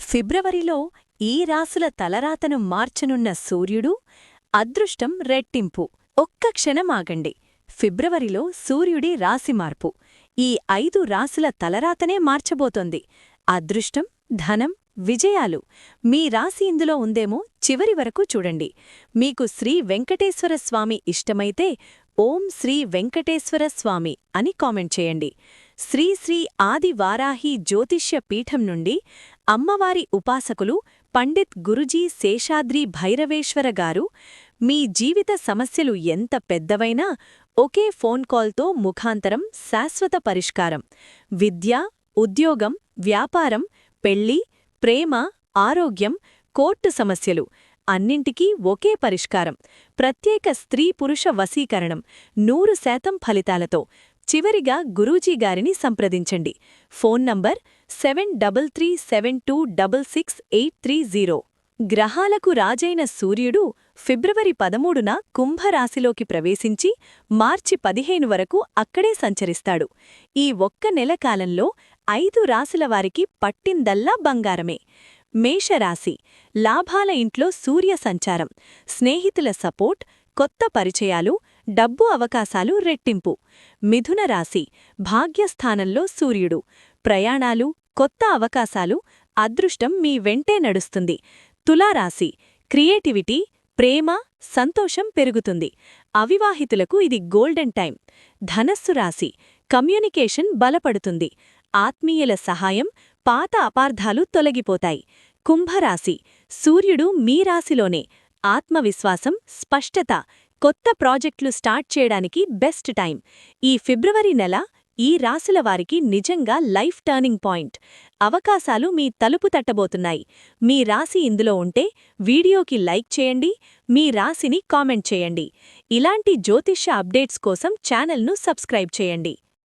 ఫిబ్రవరిలో ఈ రాసుల తలరాతను మార్చనున్న సూర్యుడు అదృష్టం రెట్టింపు. ఒక్క క్షణమాగండి. ఫిబ్రవరిలో సూర్యుడి రాశి మార్పు ఈ 5 రాసుల తలరాతనే మార్చబోతోంది. అదృష్టం, ధనం, విజయాలు. మీ రాశి ఇందులో ఉందేమో చివరి వరకు చూడండి. మీకు శ్రీ వెంకటేశ్వర స్వామి ఇష్టమైతే ఓం శ్రీ వెంకటేశ్వర స్వామి అని కామెంట్ చేయండి. శ్రీ శ్రీ ఆది వారాహి జ్యోతిష్య పీఠం నుండి అమ్మవారి ఉపాసకులు పండిత్ గురుజీ శేషాద్రి భైరవేశ్వర గారు మీ జీవిత సమస్యలు ఎంత పెద్దవైనా ఒకే ఫోన్ కాల్తో ముఖాంతరం శాశ్వత పరిష్కారం. విద్య, ఉద్యోగం, వ్యాపారం, పెళ్లి, ప్రేమ, ఆరోగ్యం, కోర్టు సమస్యలు అన్నింటికీ ఒకే పరిష్కారం. ప్రత్యేక స్త్రీ-పురుష వశీకరణం 100% ఫలితాలతో. చివరిగా గురూజీ గారిని సంప్రదించండి. Phone number 7337266830. గ్రహాలకు రాజైన సూర్యుడు ఫిబ్రవరి 13న కుంభరాశిలోకి ప్రవేశించి మార్చి 15 వరకు అక్కడే సంచరిస్తాడు. ఈ ఒక్క నెల కాలంలో 5 రాశులవారికి పట్టిందల్లా బంగారమే. మేషరాశి, లాభాల ఇంట్లో సూర్య సంచారం, స్నేహితుల సపోర్ట్, కొత్త పరిచయాలు, డబ్బు అవకాశాలు రెట్టింపు. మిథున రాశి, భాగ్యస్థానంలో సూర్యుడు, ప్రయాణాలు, కొత్త అవకాశాలు, అదృష్టం మీ వెంటే నడుస్తుంది. తులారాశి, క్రియేటివిటీ, ప్రేమ, సంతోషం పెరుగుతుంది. అవివాహితులకు ఇది గోల్డెన్ టైం. ధనస్సు రాశి, కమ్యూనికేషన్ బలపడుతుంది. ఆత్మీయుల సహాయం, పాత అపార్థాలు తొలగిపోతాయి. కుంభరాశి, సూర్యుడు మీ రాశిలోనే. ఆత్మవిశ్వాసం, స్పష్టత, కొత్త ప్రాజెక్టులు స్టార్ట్ చేయడానికి బెస్ట్ టైం. ఈ ఫిబ్రవరి నెల ఈ రాశుల వారికి నిజంగా లైఫ్ టర్నింగ్ పాయింట్. అవకాశాలు మీ తలుపు తట్టబోతున్నాయి. మీ రాశి ఇందులో ఉంటే వీడియోకి లైక్ చేయండి, మీ రాశిని కామెంట్ చేయండి. ఇలాంటి జ్యోతిష్య అప్డేట్స్ కోసం ఛానల్ను సబ్స్క్రైబ్ చేయండి.